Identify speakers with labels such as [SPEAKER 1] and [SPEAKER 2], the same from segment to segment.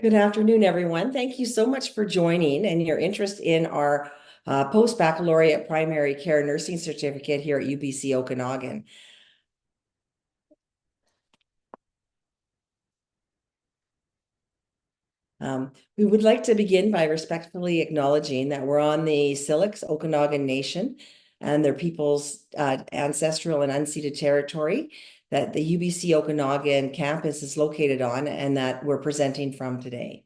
[SPEAKER 1] Good afternoon, everyone. Thank you so much for joining and your interest in our post-baccalaureate primary care nursing certificate here at UBC Okanagan. We would like to begin by respectfully acknowledging that we're on the Syilx Okanagan Nation and their people's ancestral and unceded territory that the UBC Okanagan campus is located on and that we're presenting from today.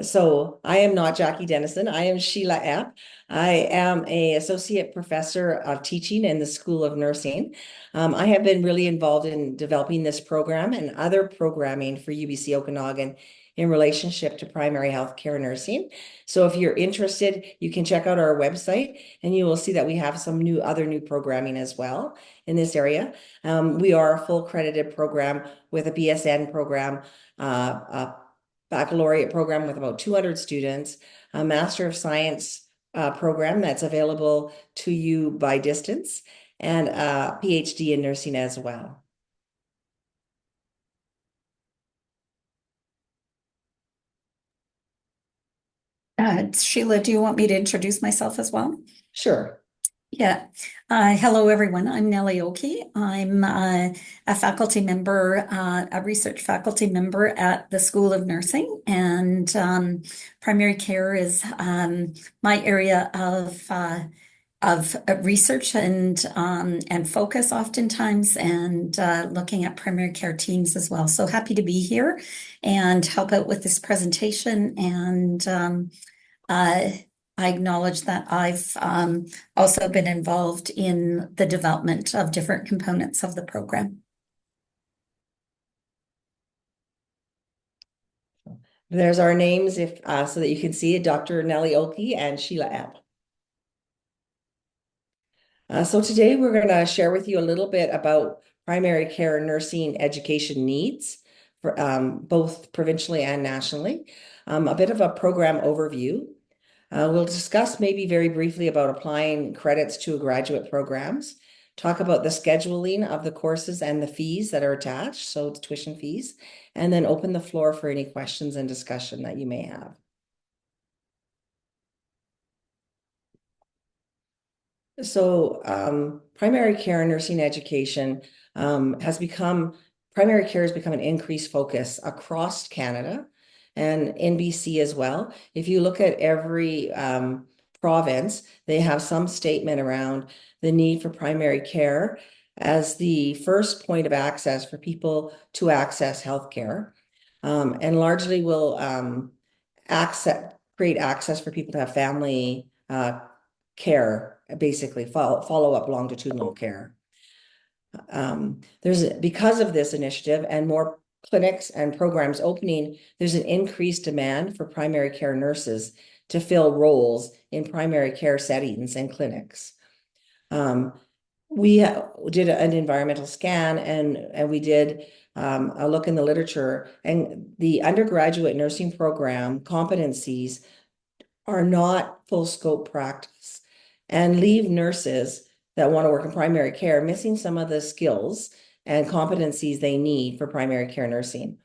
[SPEAKER 1] So I am not Jackie Dennison. I am Sheila Epp. I am an associate professor of teaching in the School of Nursing. I have been really involved in developing this program and other programming for UBC Okanagan in relationship to primary health care nursing. So if you're interested, you can check out our website and you will see that we have some other new programming as well in this area. We are a full credited program with a BSN program, baccalaureate program with about 200 students, a Master of Science program that's available to you by distance, and a PhD in nursing as well.
[SPEAKER 2] Sheila, do you want me to introduce myself as well?
[SPEAKER 1] Sure.
[SPEAKER 2] Yeah. Hello, everyone. I'm Nellie Oakey. I'm a faculty member, a research faculty member at the School of Nursing, and primary care is my area of research and focus oftentimes, and looking at primary care teams as well. So happy to be here and help out with this presentation. And I acknowledge that I've also been involved in the development of different components of the program.
[SPEAKER 1] There's our names if so that you can see it, Dr. Nellie Oakey and Sheila Epp. So today we're going to share with you a little bit about primary care nursing education needs for both provincially and nationally, a bit of a program overview. We'll discuss maybe very briefly about applying credits to graduate programs, talk about the scheduling of the courses and the fees that are attached, so the tuition fees, and then open the floor for any questions and discussion that you may have. So primary care nursing education primary care has become an increased focus across Canada and in BC as well. If you look at every province, they have some statement around the need for primary care as the first point of access for people to access healthcare, and largely will create access for people to have family care, basically follow-up longitudinal care. Because of this initiative and more clinics and programs opening, there's an increased demand for primary care nurses to fill roles in primary care settings and clinics. We did an environmental scan and we did a look in the literature, and the undergraduate nursing program competencies are not full scope practice and leave nurses that want to work in primary care missing some of the skills and competencies they need for primary care nursing.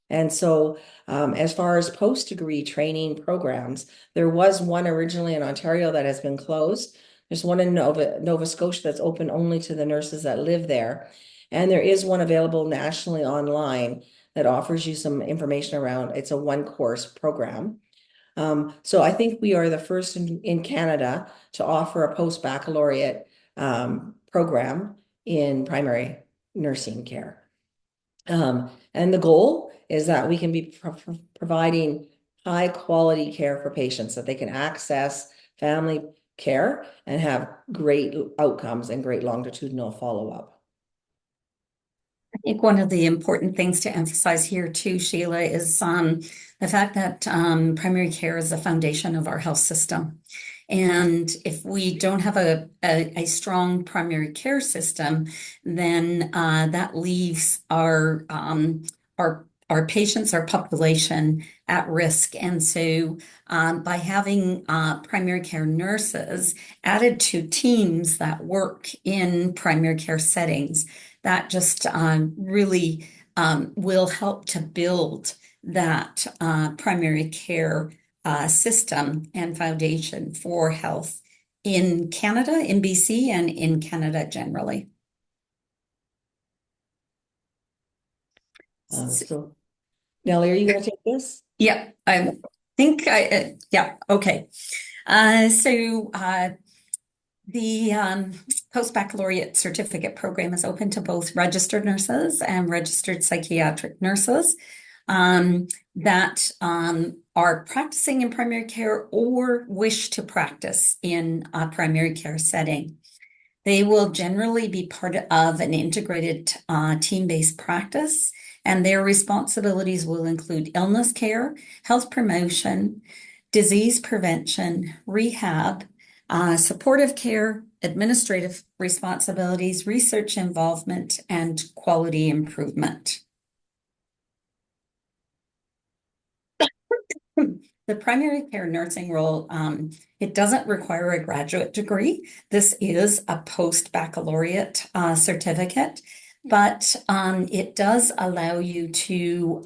[SPEAKER 1] And so as far as post-degree training programs, there was one originally in Ontario that has been closed. There's one in Nova Scotia that's open only to the nurses that live there. And there is one available nationally online that offers you some information around, it's a one-course program. So I think we are the first in Canada to offer a post-baccalaureate program in primary nursing care. And the goal is that we can be providing high quality care for patients, that they can access family care and have great outcomes and great longitudinal follow-up.
[SPEAKER 2] I think one of the important things to emphasize here too, Sheila, is the fact that primary care is the foundation of our health system. And if we don't have a strong primary care system, then that leaves our patients, our population at risk. And so by having primary care nurses added to teams that work in primary care settings, that just really will help to build that primary care system and foundation for health in Canada, in BC, and in Canada generally.
[SPEAKER 1] So Nellie, are you going to take this?
[SPEAKER 2] Yeah, I think yeah, okay. The post-baccalaureate certificate program is open to both registered nurses and registered psychiatric nurses that are practicing in primary care or wish to practice in a primary care setting. They will generally be part of an integrated team-based practice, and their responsibilities will include illness care, health promotion, disease prevention, rehab, supportive care, administrative responsibilities, research involvement, and quality improvement. The primary care nursing role, it doesn't require a graduate degree. This is a post-baccalaureate certificate, but it does allow you to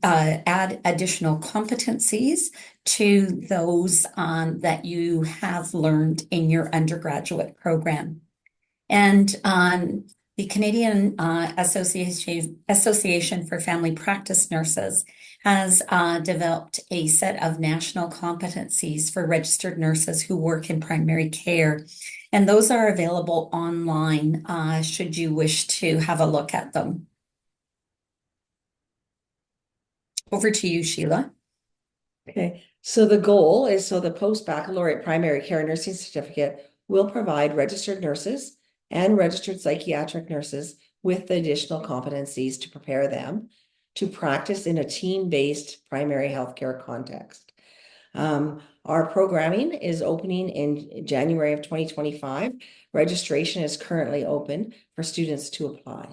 [SPEAKER 2] add additional competencies to those that you have learned in your undergraduate program. And the Canadian Association for Family Practice Nurses has developed a set of national competencies for registered nurses who work in primary care. And those are available online should you wish to have a look at them. Over to you, Sheila.
[SPEAKER 1] Okay, so the goal is so the post-baccalaureate primary care nursing certificate will provide registered nurses and registered psychiatric nurses with the additional competencies to prepare them to practice in a team-based primary healthcare context. Our programming is opening in January of 2025. Registration is currently open for students to apply.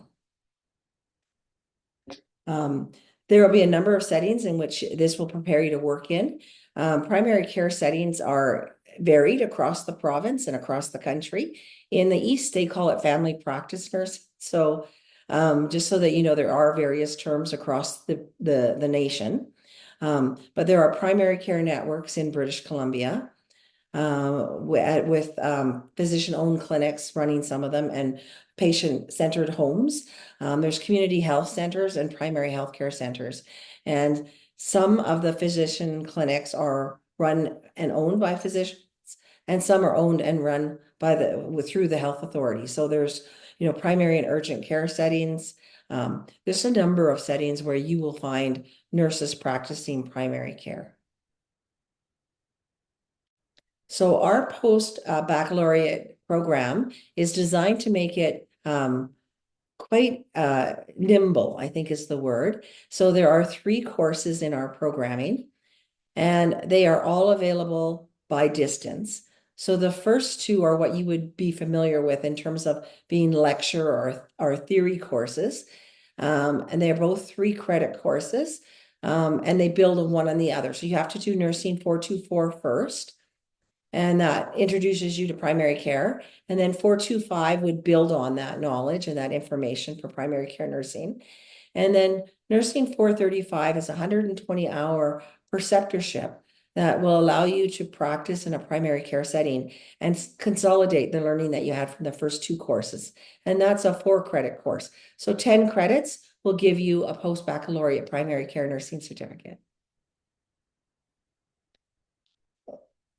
[SPEAKER 1] There will be a number of settings in which this will prepare you to work in. Primary care settings are varied across the province and across the country. In the East, they call it family practice nurse. So just so that you know, there are various terms across the nation. But there are primary care networks in British Columbia with physician-owned clinics running some of them and patient-centered homes. There's community health centers and primary healthcare centers. And some of the physician clinics are run and owned by physicians, and some are owned and run by through the health authority. So there's, you know, primary and urgent care settings. There's a number of settings where you will find nurses practicing primary care. So our post-baccalaureate program is designed to make it quite nimble, I think is the word. So there are 3 courses in our programming, and they are all available by distance. So the first 2 are what you would be familiar with in terms of being lecture or theory courses. And they're both 3-credit courses, and they build on one on the other. So you have to do nursing 424 first. And that introduces you to primary care. And then 425 would build on that knowledge and that information for primary care nursing. And then nursing 435 is a 120-hour preceptorship that will allow you to practice in a primary care setting and consolidate the learning that you had from the first 2 courses. And that's a 4-credit course. So 10 credits will give you a post-baccalaureate primary care nursing certificate.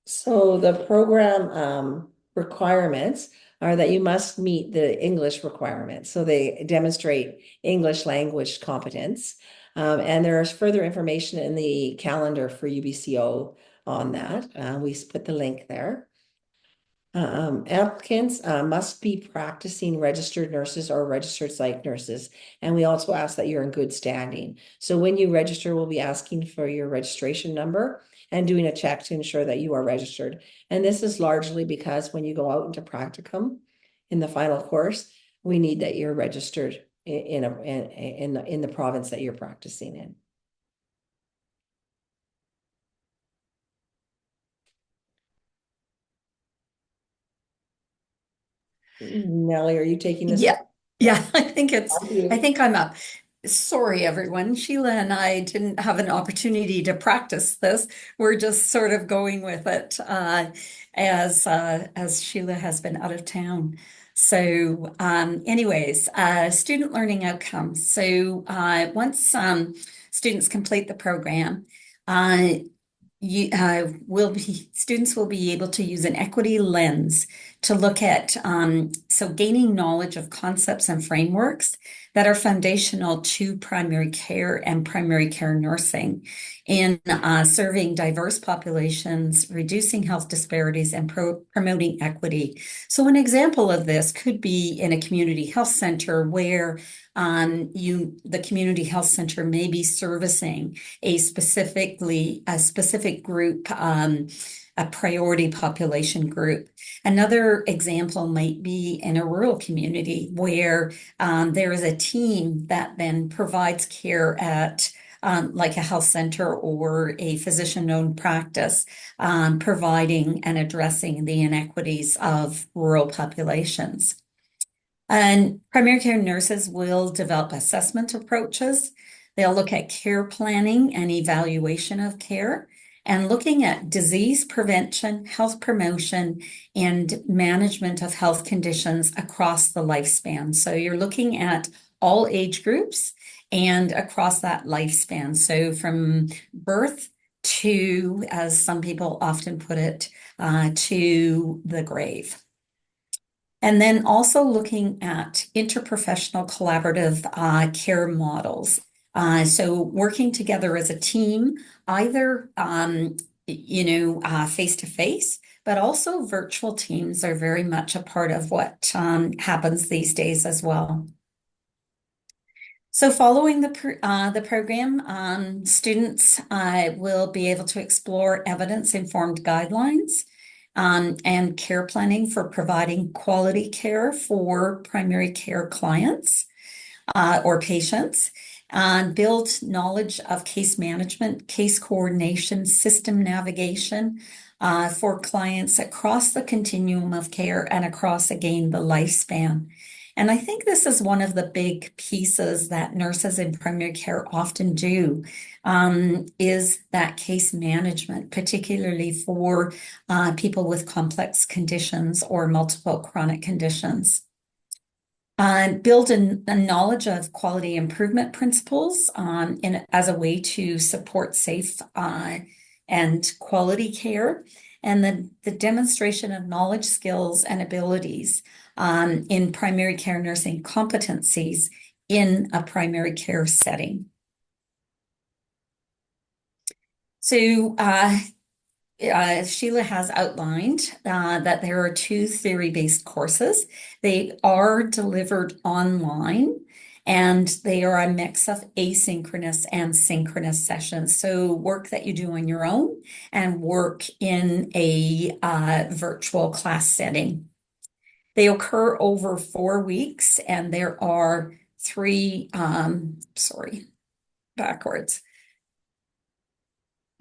[SPEAKER 1] So the program requirements are that you must meet the English requirements. So they demonstrate English language competence. And there's further information in the calendar for UBCO on that. We put the link there. Applicants must be practicing registered nurses or registered psych nurses. And we also ask that you're in good standing. So when you register, we'll be asking for your registration number and doing a check to ensure that you are registered. And this is largely because when you go out into practicum in the final course, we need that you're registered in the province that you're practicing in. Nellie, are you taking this?
[SPEAKER 2] Yeah. Yeah, I
[SPEAKER 1] Thank you.
[SPEAKER 2] think I'm up. Sorry, everyone. Sheila and I didn't have an opportunity to practice this. We're just sort of going with it as Sheila has been out of town. So, anyways, student learning outcomes. So, once students complete the program, uh, students will be able to use an equity lens to look at so gaining knowledge of concepts and frameworks that are foundational to primary care and primary care nursing in serving diverse populations, reducing health disparities, and promoting equity. So an example of this could be in a community health center where the community health center may be servicing a specific group, a priority population group. Another example might be in a rural community where there is a team that then provides care at like a health center or a physician-owned practice, providing and addressing the inequities of rural populations. And primary care nurses will develop assessment approaches. They'll look at care planning and evaluation of care and looking at disease prevention, health promotion, and management of health conditions across the lifespan. So you're looking at all age groups and across that lifespan. So from birth to, as some people often put it, to the grave. And then also looking at interprofessional collaborative care models. So working together as a team, either face to face, but also virtual teams are very much a part of what happens these days as well. So following the program, students will be able to explore evidence-informed guidelines and care planning for providing quality care for primary care clients or patients, build knowledge of case management, case coordination, system navigation for clients across the continuum of care and across, again, the lifespan. And I think this is one of the big pieces that nurses in primary care often do, is that case management, particularly for people with complex conditions or multiple chronic conditions. Build a knowledge of quality improvement principles as a way to support safe and quality care, and the demonstration of knowledge, skills, and abilities in primary care nursing competencies in a primary care setting. So Sheila has outlined that there are two theory-based courses. They are delivered online, and they are a mix of asynchronous and synchronous sessions. So work that you do on your own and work in a virtual class setting. They occur over 4 weeks, and there are three, backwards.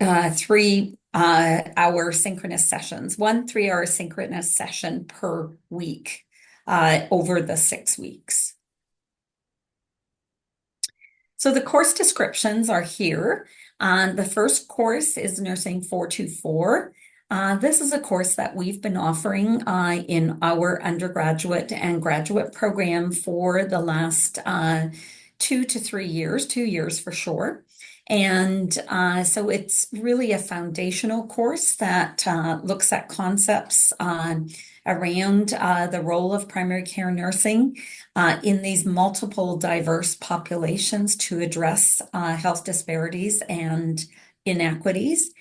[SPEAKER 2] 3 hour synchronous sessions, 1 3 hour synchronous session per week over the 6 weeks. So the course descriptions are here. The first course is Nursing 424. This is a course that we've been offering in our undergraduate and graduate program for the last 2 to 3 years, 2 years for sure. And so it's really a foundational course that looks at concepts around the role of primary care nursing in these multiple diverse populations to address health disparities and inequities.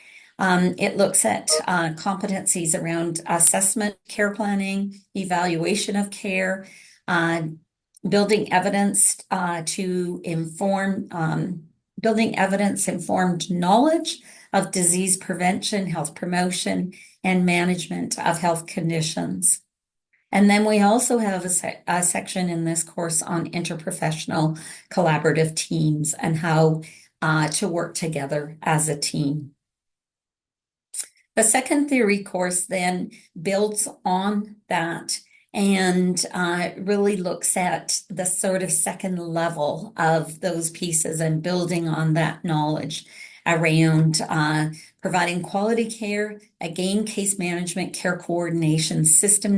[SPEAKER 2] It looks at competencies around assessment, care planning, evaluation of care, building evidence to inform building evidence-informed knowledge of disease prevention, health promotion, and management of health conditions. And then we also have a section in this course on interprofessional collaborative teams and how to work together as a team. The second theory course then builds on that and really looks at the sort of second level of those pieces and building on that knowledge around providing quality care, again, case management, care coordination, system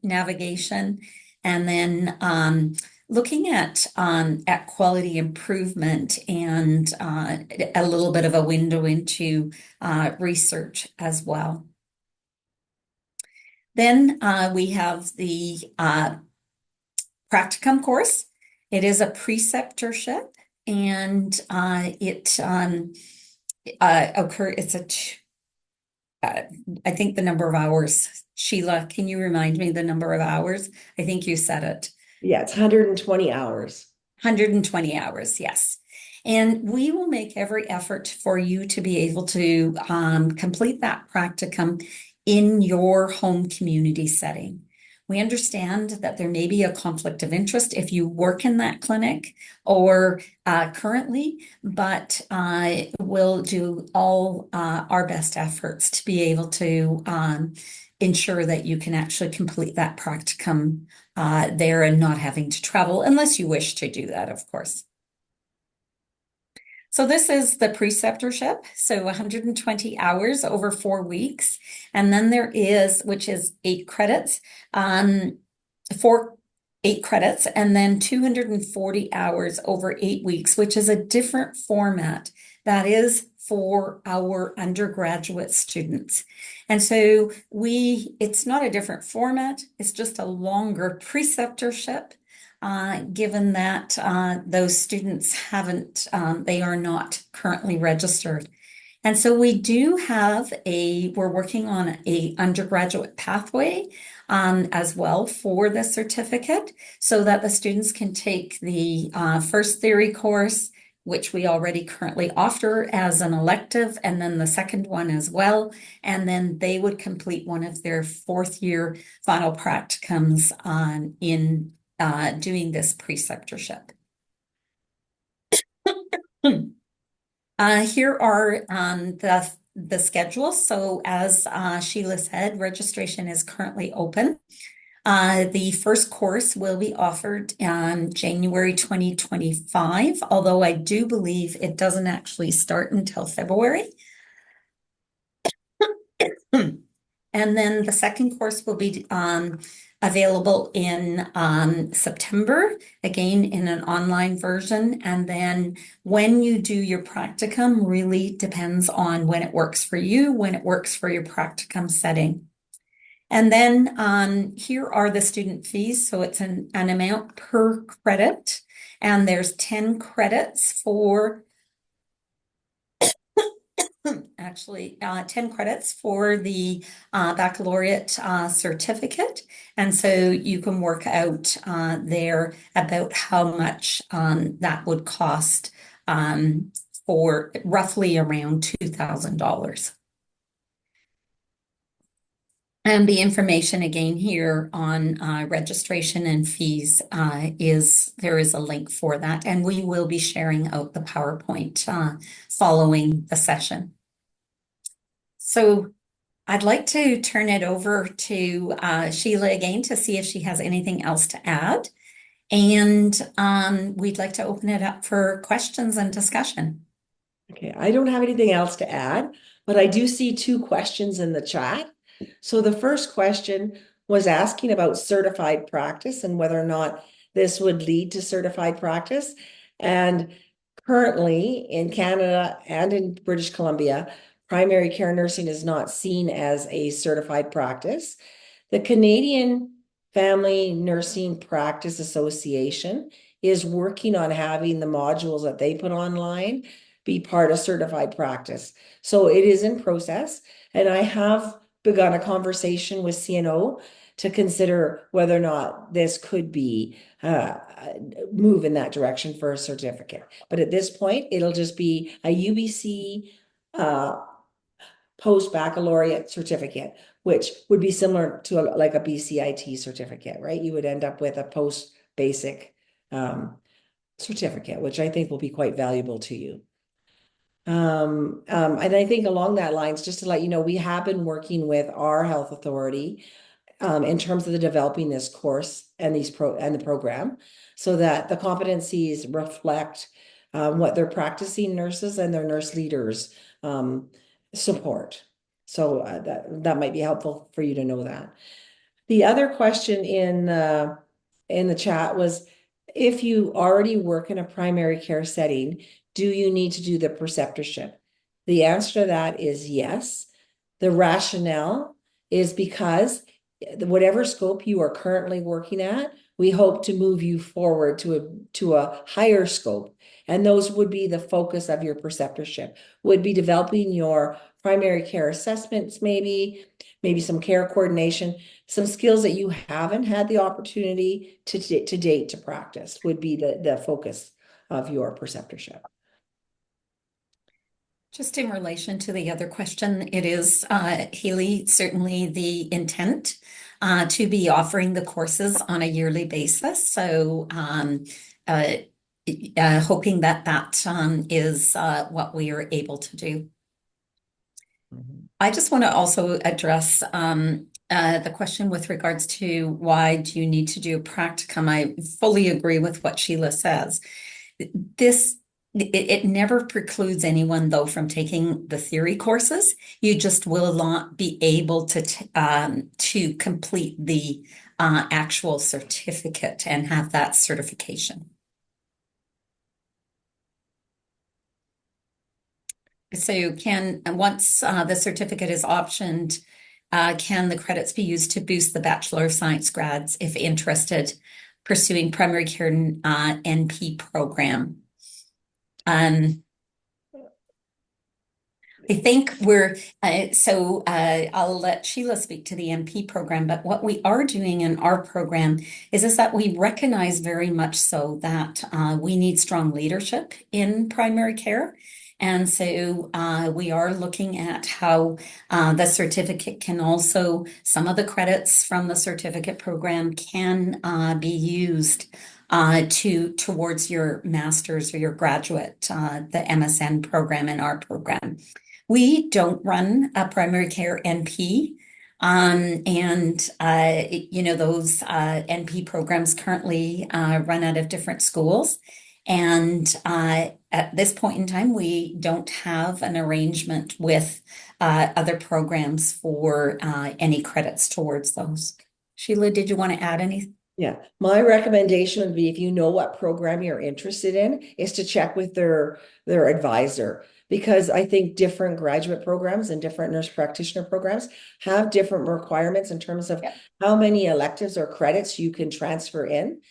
[SPEAKER 2] navigation, and then looking at quality improvement and a little bit of a window into research as well. Then we have the practicum course. It is a preceptorship, and I think the number of hours. Sheila, can you remind me the number of hours? I think you said it.
[SPEAKER 1] Yeah, it's 120 hours.
[SPEAKER 2] 120 hours, yes. And we will make every effort for you to be able to complete that practicum in your home community setting. We understand that there may be a conflict of interest if you work in that clinic or currently, but we'll do all our best efforts to be able to ensure that you can actually complete that practicum there and not having to travel unless you wish to do that, of course. So this is the preceptorship, so 120 hours over 4 weeks. And then there is, which is 8 credits, for 8 credits, and then 240 hours over 8 weeks, which is a different format that is for our undergraduate students. And so it's not a different format, it's just a longer preceptorship. Given that those students they are not currently registered. And so we're working on a undergraduate pathway as well for the certificate so that the students can take the first theory course, which we already currently offer as an elective, and then the second one as well. And then they would complete one of their 4th year final practicums in doing this preceptorship. Here are the schedules. So as Sheila said, registration is currently open. The first course will be offered in January 2025, although I do believe it doesn't actually start until February. And then the second course will be available in September, again in an online version. And then when you do your practicum really depends on when it works for you, when it works for your practicum setting. And then here are the student fees. So it's an amount per credit, and there's 10 credits for 10 credits for the baccalaureate certificate. And so you can work out there about how much that would cost for roughly around $2,000. And the information again here on registration and fees there is a link for that, and we will be sharing out the PowerPoint following the session. So I'd like to turn it over to Sheila again to see if she has anything else to add. And we'd like to open it up for questions and discussion.
[SPEAKER 1] Okay, I don't have anything else to add, but I do see 2 questions in the chat. So the first question was asking about certified practice and whether or not this would lead to certified practice. And currently in Canada and in British Columbia, primary care nursing is not seen as a certified practice. The Canadian Family Nursing Practice Association is working on having the modules that they put online be part of certified practice. So it is in process, and I have begun a conversation with CNO to consider whether or not this could be move in that direction for a certificate. But at this point, it'll just be a UBC post-baccalaureate certificate, which would be similar to like a BCIT certificate, right? You would end up with a post-basic certificate, which I think will be quite valuable to you. And I think along that lines, just to let you know, we have been working with our health authority in terms of the developing this course and the program, so that the competencies reflect what their practicing nurses and their nurse leaders support. So that might be helpful for you to know that. The other question in the chat was, if you already work in a primary care setting, do you need to do the preceptorship? The answer to that is yes. The rationale is because whatever scope you are currently working at, we hope to move you forward to a higher scope. And those would be the focus of your preceptorship, would be developing your primary care assessments, maybe some care coordination, some skills that you haven't had the opportunity to date to practice would be the focus of your preceptorship.
[SPEAKER 2] Just in relation to the other question, it is, Haley, certainly the intent to be offering the courses on a yearly basis. So hoping that is what we are able to do. I just want to also address the question with regards to why do you need to do a practicum? I fully agree with what Sheila says. It never precludes anyone, though, from taking the theory courses. You just will not be able to complete the actual certificate and have that certification. So once the certificate is optioned, can the credits be used to boost the Bachelor of Science grads if interested, pursuing primary care NP program? I think I'll let Sheila speak to the NP program, but what we are doing in our program is that we recognize very much so that we need strong leadership in primary care. And so we are looking at how the certificate can also, some of the credits from the certificate program can be used towards your master's or your graduate, the MSN program in our program. We don't run a primary care NP. Those NP programs currently run out of different schools. And at this point in time, we don't have an arrangement with other programs for any credits towards those. Sheila, did you want to add anything?
[SPEAKER 1] Yeah, my recommendation would be, if you know what program you're interested in, is to check with their advisor, because I think different graduate programs and different nurse practitioner programs have different requirements in terms of how many electives or credits you can transfer in.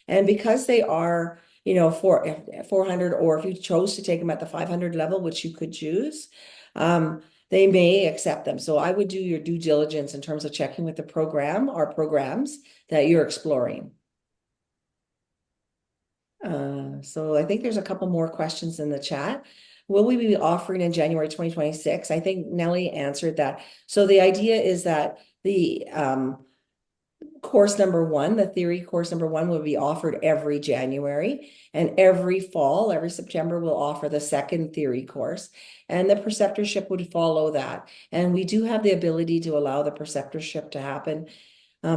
[SPEAKER 1] And because they are, 400, or if you chose to take them at the 500 level, which you could choose, they may accept them. So I would do your due diligence in terms of checking with the program or programs that you're exploring. So I think there's a couple more questions in the chat. Will we be offering in January 2026? I think Nellie answered that. So the idea is that the course number one, the theory course number one, will be offered every January, and every fall, every September, we'll offer the second theory course, and the preceptorship would follow that. And we do have the ability to allow the preceptorship to happen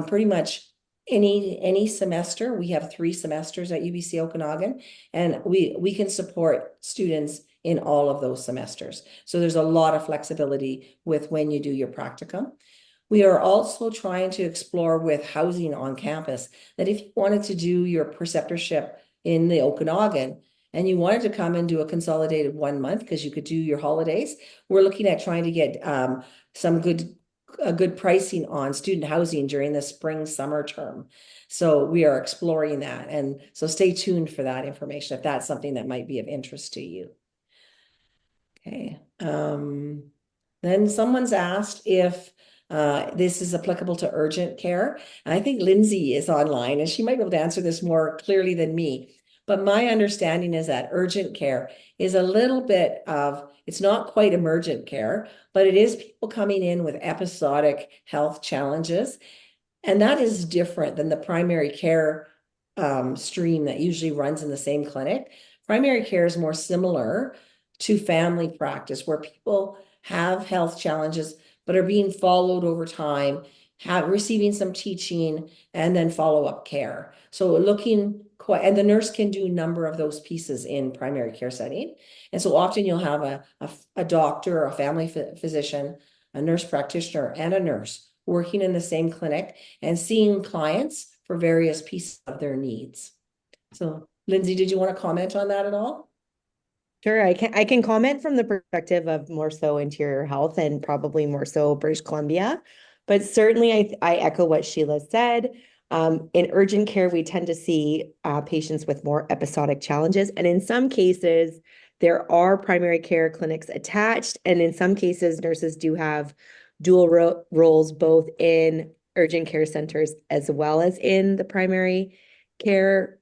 [SPEAKER 1] pretty much any semester. We have 3 semesters at UBC Okanagan, and we can support students in all of those semesters. So there's a lot of flexibility with when you do your practicum. We are also trying to explore with housing on campus that if you wanted to do your preceptorship in the Okanagan and you wanted to come and do a consolidated 1 month because you could do your holidays, we're looking at trying to get some good pricing on student housing during the spring summer term. So we are exploring that, and so stay tuned for that information if that's something that might be of interest to you. Okay. Then someone's asked if this is applicable to urgent care. And I think Lindsay is online and she might be able to answer this more clearly than me. But my understanding is that urgent care is a little bit of, it's not quite emergent care, but it is people coming in with episodic health challenges. And that is different than the primary care stream that usually runs in the same clinic. Primary care is more similar to family practice, where people have health challenges but are being followed over time receiving some teaching, and then follow-up care. So looking quite, and the nurse can do a number of those pieces in primary care setting. And so often you'll have a doctor, a family physician, a nurse practitioner, and a nurse working in the same clinic and seeing clients for various pieces of their needs. So Lindsay, did you want to comment on that at all?
[SPEAKER 3] Sure, I can comment from the perspective of more so interior health and probably more so British Columbia. But certainly I echo what Sheila said. In urgent care, we tend to see patients with more episodic challenges. And in some cases, there are primary care clinics attached. And in some cases, nurses do have dual roles both in urgent care centers as well as in the primary care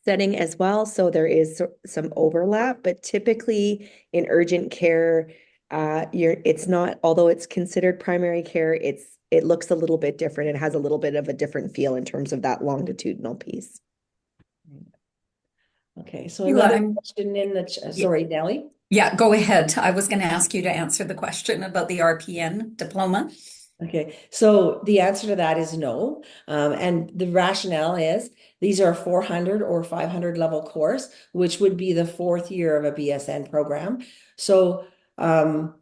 [SPEAKER 3] setting as well. So there is some overlap, but typically in urgent care, it's not, although it's considered primary care, it looks a little bit different. It has a little bit of a different feel in terms of that longitudinal piece.
[SPEAKER 1] Okay, so
[SPEAKER 2] Sheila,
[SPEAKER 1] another question in the, sorry, Nellie.
[SPEAKER 2] yeah, go ahead. I was going to ask you to answer the question about the RPN diploma.
[SPEAKER 1] Okay, so the answer to that is no. And the rationale is these are 400 or 500 level course, which would be the fourth year of a BSN program. So not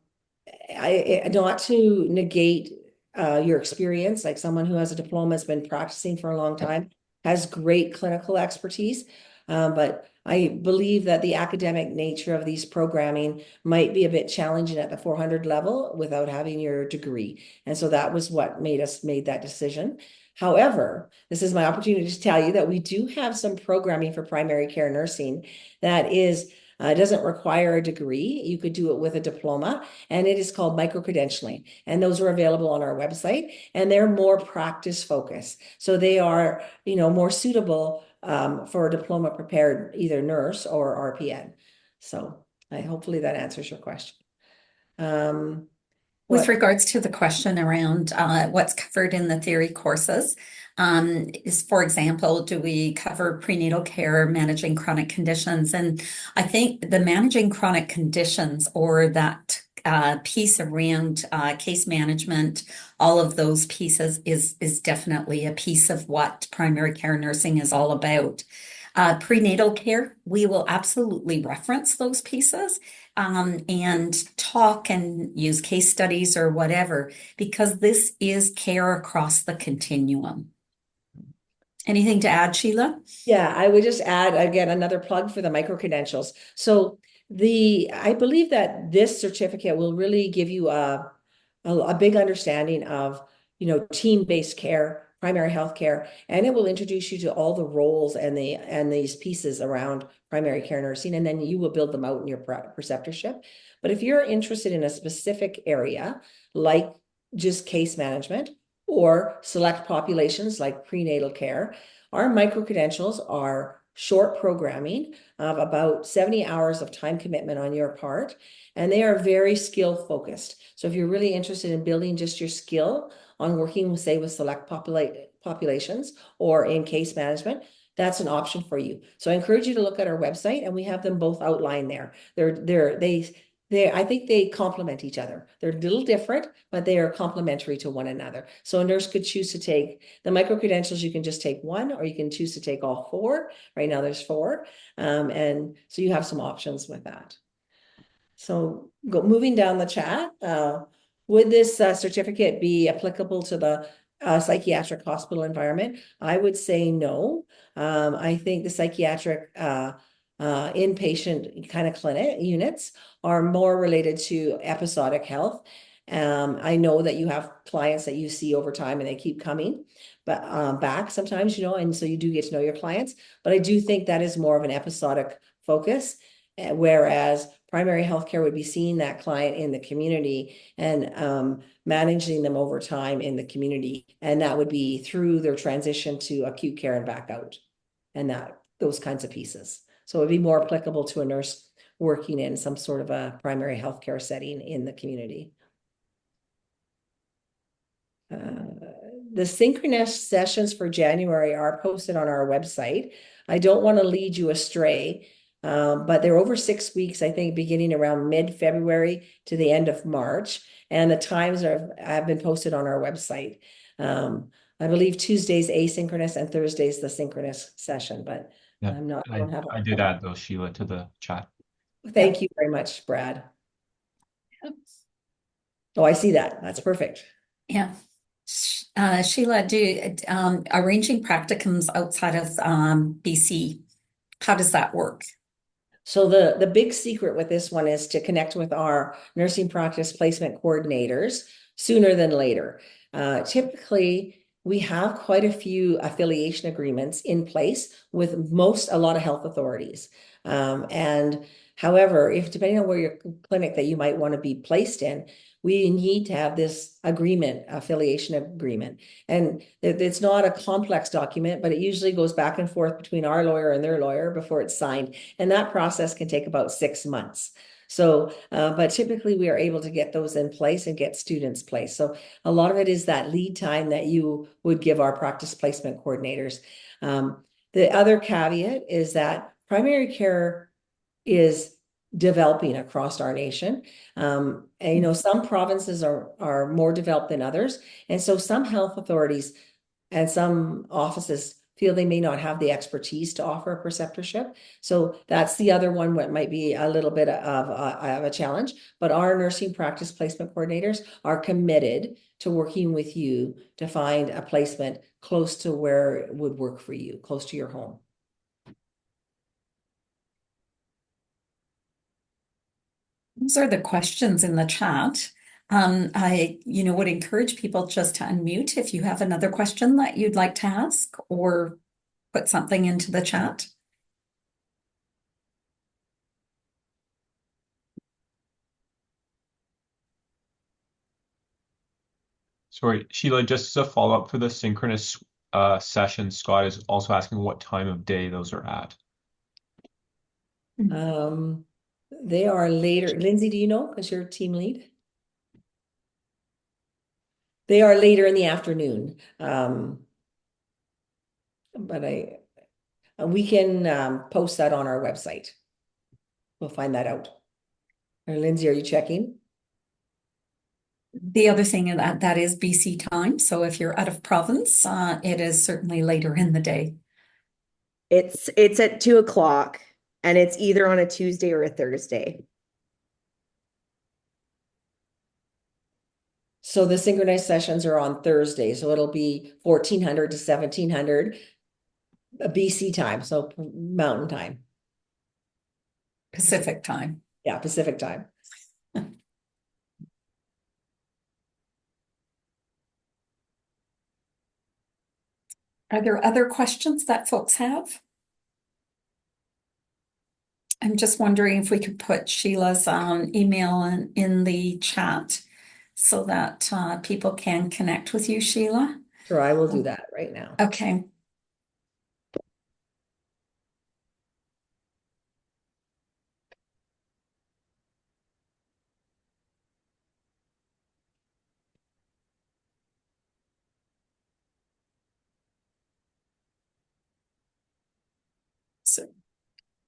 [SPEAKER 1] to negate your experience, like someone who has a diploma has been practicing for a long time, has great clinical expertise. But I believe that the academic nature of these programming might be a bit challenging at the 400 level without having your degree. And so that was what made us made that decision. However, this is my opportunity to tell you that we do have some programming for primary care nursing that is doesn't require a degree. You could do it with a diploma, and it is called micro-credentialing. And those are available on our website, and they're more practice focused. So they are, more suitable for a diploma prepared either nurse or RPN. So hopefully that answers your question.
[SPEAKER 2] With regards to the question around what's covered in the theory courses, is, for example, do we cover prenatal care, managing chronic conditions? And I think the managing chronic conditions or that piece around case management, all of those pieces is definitely a piece of what primary care nursing is all about. Prenatal care, we will absolutely reference those pieces and talk and use case studies or whatever, because this is care across the continuum. Anything to add, Sheila?
[SPEAKER 1] Yeah, I would just add again another plug for the micro credentials. So I believe that this certificate will really give you a big understanding of, team-based care, primary health care, and it will introduce you to all the roles and these pieces around primary care nursing, and then you will build them out in your preceptorship. But if you're interested in a specific area, like just case management or select populations like prenatal care, our micro-credentials are short programming of about 70 hours of time commitment on your part, and they are very skill focused. So if you're really interested in building just your skill on working with, say, with select populations or in case management, that's an option for you. So I encourage you to look at our website, and we have them both outlined there. I think they complement each other. They're a little different, but they are complementary to one another. So a nurse could choose to take the micro credentials. You can just take one, or you can choose to take all four. Right now there's four. And so you have some options with that. So moving down the chat, would this certificate be applicable to the psychiatric hospital environment? I would say no. I think the psychiatric inpatient kind of clinic units are more related to episodic health. I know that you have clients that you see over time and they keep coming back sometimes, and so you do get to know your clients. But I do think that is more of an episodic focus, whereas primary healthcare would be seeing that client in the community and managing them over time in the community. And that would be through their transition to acute care and back out and those kinds of pieces. So it would be more applicable to a nurse working in some sort of a primary healthcare setting in the community. The synchronous sessions for January are posted on our website. I don't want to lead you astray, but they're over 6 weeks, I think, beginning around mid-February to the end of March. And the times have been posted on our website. I believe Tuesday's asynchronous and Thursday's the synchronous session, but
[SPEAKER 4] Yeah,
[SPEAKER 1] I'm not, I don't have.
[SPEAKER 4] I did add those, Sheila, to the chat.
[SPEAKER 1] Thank you very much, Brad. Oh, I see that. That's perfect.
[SPEAKER 2] Yeah. Sheila, arranging practicums outside of BC, how does that work?
[SPEAKER 1] So the big secret with this one is to connect with our nursing practice placement coordinators sooner than later. Typically, we have quite a few affiliation agreements in place with a lot of health authorities. And however, if depending on where your clinic that you might want to be placed in, we need to have this affiliation agreement. And it's not a complex document, but it usually goes back and forth between our lawyer and their lawyer before it's signed. And that process can take about 6 months. So, but typically we are able to get those in place and get students placed. So a lot of it is that lead time that you would give our practice placement coordinators. The other caveat is that primary care is developing across our nation. And some provinces are more developed than others. And so some health authorities and some offices feel they may not have the expertise to offer a preceptorship. So that's the other one that might be a little bit of a challenge. But our nursing practice placement coordinators are committed to working with you to find a placement close to where it would work for you, close to your home.
[SPEAKER 2] Those are the questions in the chat. I would encourage people just to unmute if you have another question that you'd like to ask or put something into the chat.
[SPEAKER 4] Sorry, Sheila, just as a follow-up for the synchronous session, Scott is also asking what time of day those are at.
[SPEAKER 1] They are later. Lindsay, do you know? Because you're team lead. They are later in the afternoon. But we can post that on our website. We'll find that out. Or Lindsay, are you checking?
[SPEAKER 2] The other thing that is BC time. So if you're out of province, it is certainly later in the day.
[SPEAKER 3] It's at 2:00 and it's either on a Tuesday or a Thursday.
[SPEAKER 1] So the synchronized sessions are on Thursday. So it'll be 1400 to 1700 BC time. So mountain time.
[SPEAKER 2] Pacific time.
[SPEAKER 1] Yeah, Pacific time.
[SPEAKER 2] Are there other questions that folks have? I'm just wondering if we could put Sheila's email in the chat so that people can connect with you, Sheila.
[SPEAKER 1] Sure, I will do that right now.
[SPEAKER 2] Okay.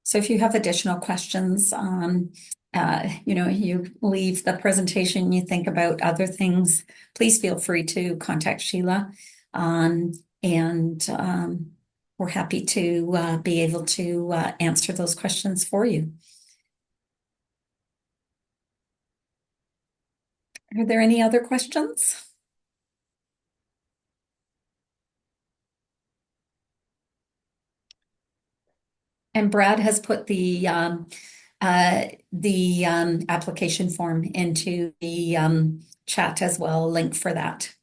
[SPEAKER 2] So if you have additional questions, you leave the presentation, you think about other things, please feel free to contact Sheila. We're happy to be able to answer those questions for you. Are there any other questions? And Brad has put the application form into the chat as well, link for that.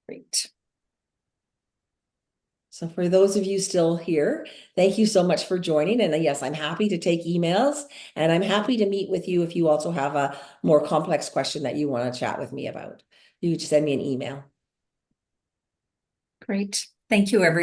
[SPEAKER 2] Great.
[SPEAKER 1] So for those of you still here, thank you so much for joining. And yes, I'm happy to take emails and I'm happy to meet with you if you also have a more complex question that you want to chat with me about. You just send me an email.
[SPEAKER 2] Great. Thank you, everyone.